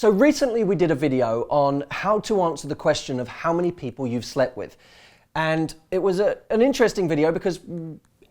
So recently we did a video on how to answer the question of how many people you've slept with. And it was an interesting video because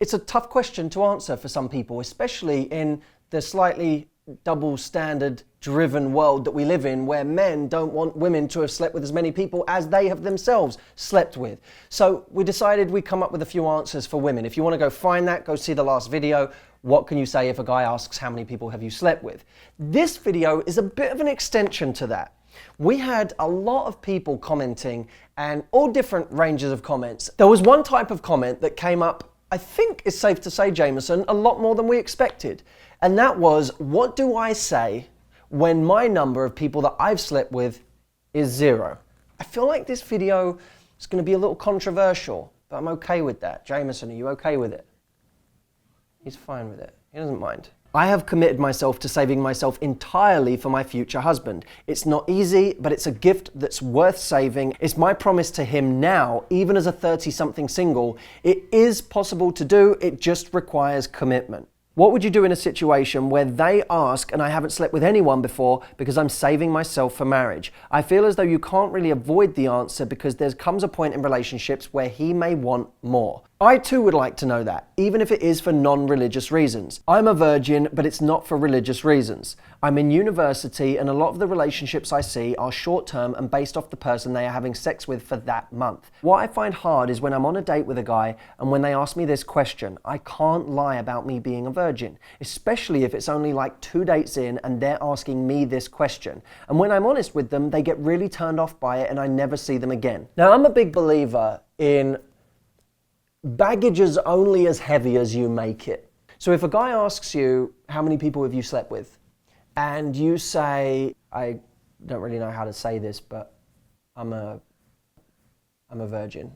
it's a tough question to answer for some people, especially in the slightly double standard driven world that we live in, where men don't want women to have slept with as many people as they have themselves slept with. So we decided we'd come up with a few answers for women. If you want to go find that, go see the last video. What can you say if a guy asks how many people have you slept with? This video is a bit of an extension to that. We had a lot of people commenting and all different ranges of comments. There was one type of comment that came up, I think it's safe to say, Jameson, a lot more than we expected. And that was, what do I say when my number of people that I've slept with is 0? I feel like this video is going to be a little controversial, but I'm okay with that. Jameson, are you okay with it? He's fine with it. He doesn't mind. I have committed myself to saving myself entirely for my future husband. It's not easy, but it's a gift that's worth saving. It's my promise to him now, even as a 30-something single. It is possible to do, it just requires commitment. What would you do in a situation where they ask, and I haven't slept with anyone before because I'm saving myself for marriage? I feel as though you can't really avoid the answer because there comes a point in relationships where he may want more. I too would like to know that, even if it is for non-religious reasons. I'm a virgin, but it's not for religious reasons. I'm in university and a lot of the relationships I see are short-term and based off the person they are having sex with for that month. What I find hard is when I'm on a date with a guy and when they ask me this question, I can't lie about me being a virgin, especially if it's only like 2 dates in and they're asking me this question. And when I'm honest with them, they get really turned off by it and I never see them again. Now, I'm a big believer in baggage is only as heavy as you make it. So if a guy asks you, how many people have you slept with? And you say, I don't really know how to say this, but I'm a virgin.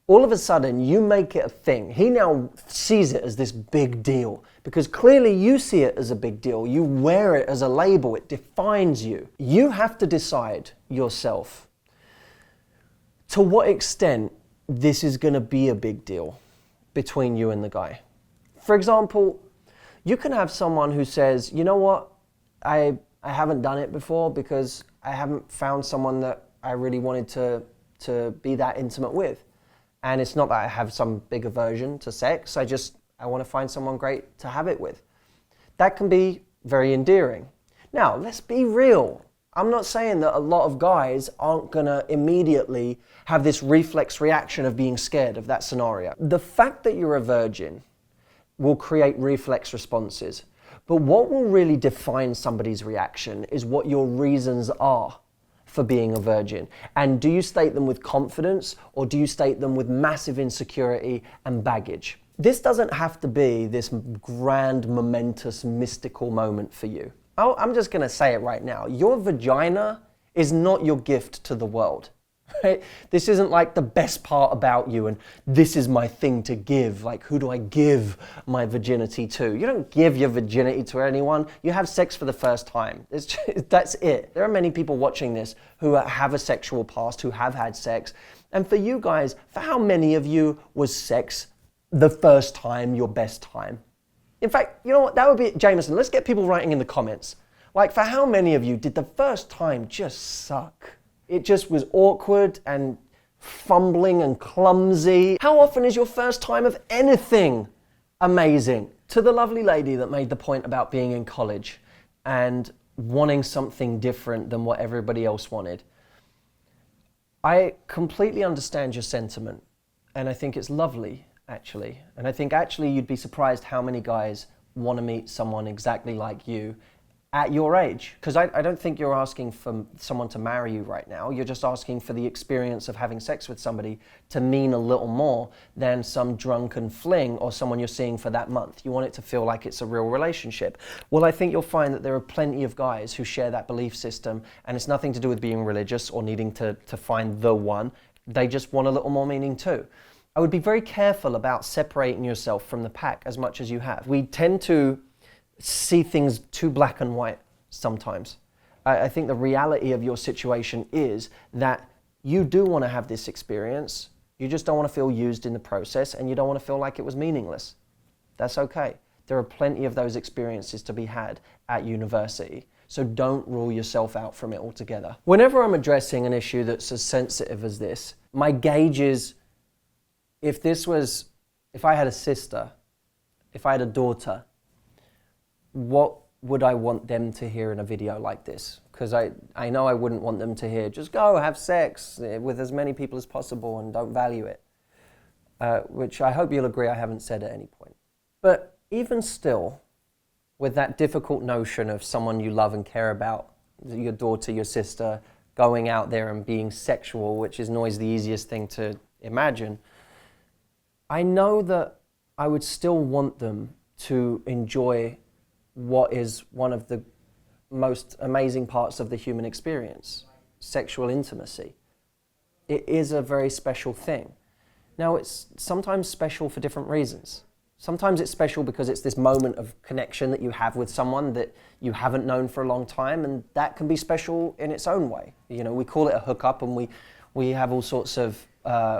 All of a sudden, you make it a thing. He now sees it as this big deal because clearly you see it as a big deal. You wear it as a label. It defines you. You have to decide yourself to what extent this is going to be a big deal between you and the guy. For example, you can have someone who says, you know what, I haven't done it before because I haven't found someone that I really wanted to be that intimate with. And it's not that I have some big aversion to sex, I want to find someone great to have it with. That can be very endearing. Now, let's be real. I'm not saying that a lot of guys aren't gonna immediately have this reflex reaction of being scared of that scenario. The fact that you're a virgin will create reflex responses, but what will really define somebody's reaction is what your reasons are for being a virgin. And do you state them with confidence or do you state them with massive insecurity and baggage? This doesn't have to be this grand, momentous, mystical moment for you. I'm just going to say it right now. Your vagina is not your gift to the world. Right? This isn't like the best part about you and this is my thing to give. Like, who do I give my virginity to? You don't give your virginity to anyone. You have sex for the first time. That's it. There are many people watching this who have a sexual past, who have had sex. And for you guys, for how many of you was sex the first time your best time? In fact, you know what, that would be, Jameson, let's get people writing in the comments. Like, for how many of you did the first time just suck? It just was awkward and fumbling and clumsy. How often is your first time of anything amazing? To the lovely lady that made the point about being in college and wanting something different than what everybody else wanted. I completely understand your sentiment, and I think it's lovely. Actually. And I think actually you'd be surprised how many guys want to meet someone exactly like you at your age. Because I don't think you're asking for someone to marry you right now. You're just asking for the experience of having sex with somebody to mean a little more than some drunken fling or someone you're seeing for that month. You want it to feel like it's a real relationship. Well, I think you'll find that there are plenty of guys who share that belief system, and it's nothing to do with being religious or needing to find the one. They just want a little more meaning too. I would be very careful about separating yourself from the pack as much as you have. We tend to see things too black and white sometimes. I think the reality of your situation is that you do want to have this experience. You just don't want to feel used in the process and you don't want to feel like it was meaningless. That's okay. There are plenty of those experiences to be had at university. So don't rule yourself out from it altogether. Whenever I'm addressing an issue that's as sensitive as this, my gauge is, if I had a sister, if I had a daughter, what would I want them to hear in a video like this? Because I know I wouldn't want them to hear, just go have sex with as many people as possible and don't value it. Which I hope you'll agree I haven't said at any point. But even still, with that difficult notion of someone you love and care about, your daughter, your sister, going out there and being sexual, which is always the easiest thing to imagine, I know that I would still want them to enjoy what is one of the most amazing parts of the human experience, sexual intimacy. It is a very special thing. Now, it's sometimes special for different reasons. Sometimes it's special because it's this moment of connection that you have with someone that you haven't known for a long time, and that can be special in its own way. You know, we call it a hookup, and we have all sorts of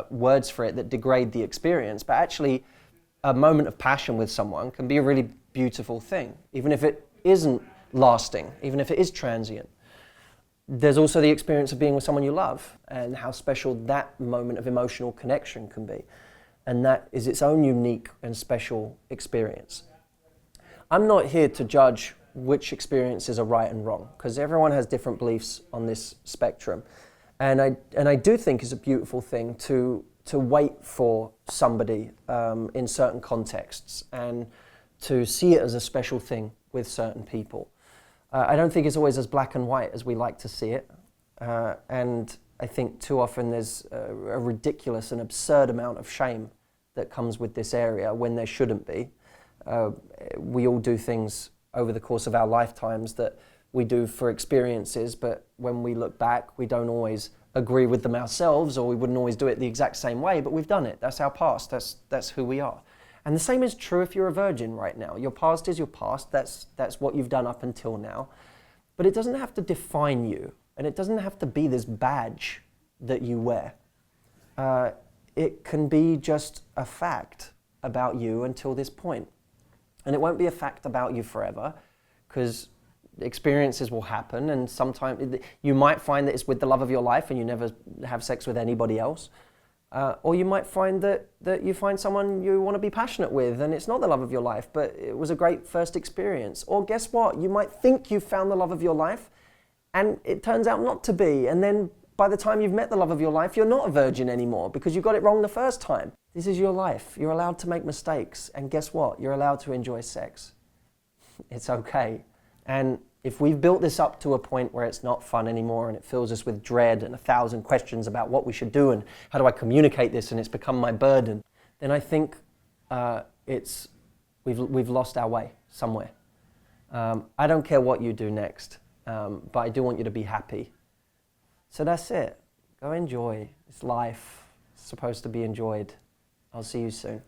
words for it that degrade the experience, but actually a moment of passion with someone can be a really beautiful thing, even if it isn't lasting, even if it is transient. There's also the experience of being with someone you love and how special that moment of emotional connection can be. And that is its own unique and special experience. I'm not here to judge which experiences are right and wrong, because everyone has different beliefs on this spectrum. And I do think it's a beautiful thing to wait for somebody in certain contexts and to see it as a special thing with certain people. I don't think it's always as black and white as we like to see it. And I think too often there's a ridiculous and absurd amount of shame that comes with this area when there shouldn't be. We all do things over the course of our lifetimes that we do for experiences, but when we look back, we don't always agree with them ourselves, or we wouldn't always do it the exact same way, but we've done it. That's our past. That's who we are. And the same is true if you're a virgin right now. Your past is your past. That's what you've done up until now. But it doesn't have to define you, and it doesn't have to be this badge that you wear. It can be just a fact about you until this point. And it won't be a fact about you forever, because experiences will happen, and sometimes you might find that it's with the love of your life and you never have sex with anybody else. Or you might find that you find someone you want to be passionate with and it's not the love of your life, but it was a great first experience. Or guess what? You might think you've found the love of your life and it turns out not to be. And then by the time you've met the love of your life, you're not a virgin anymore because you got it wrong the first time. This is your life. You're allowed to make mistakes. And guess what? You're allowed to enjoy sex. It's okay. And if we've built this up to a point where it's not fun anymore and it fills us with dread and 1,000 questions about what we should do and how do I communicate this and it's become my burden, then I think we've lost our way somewhere. I don't care what you do next, but I do want you to be happy. So that's it. Go enjoy. It's life. It's supposed to be enjoyed. I'll see you soon.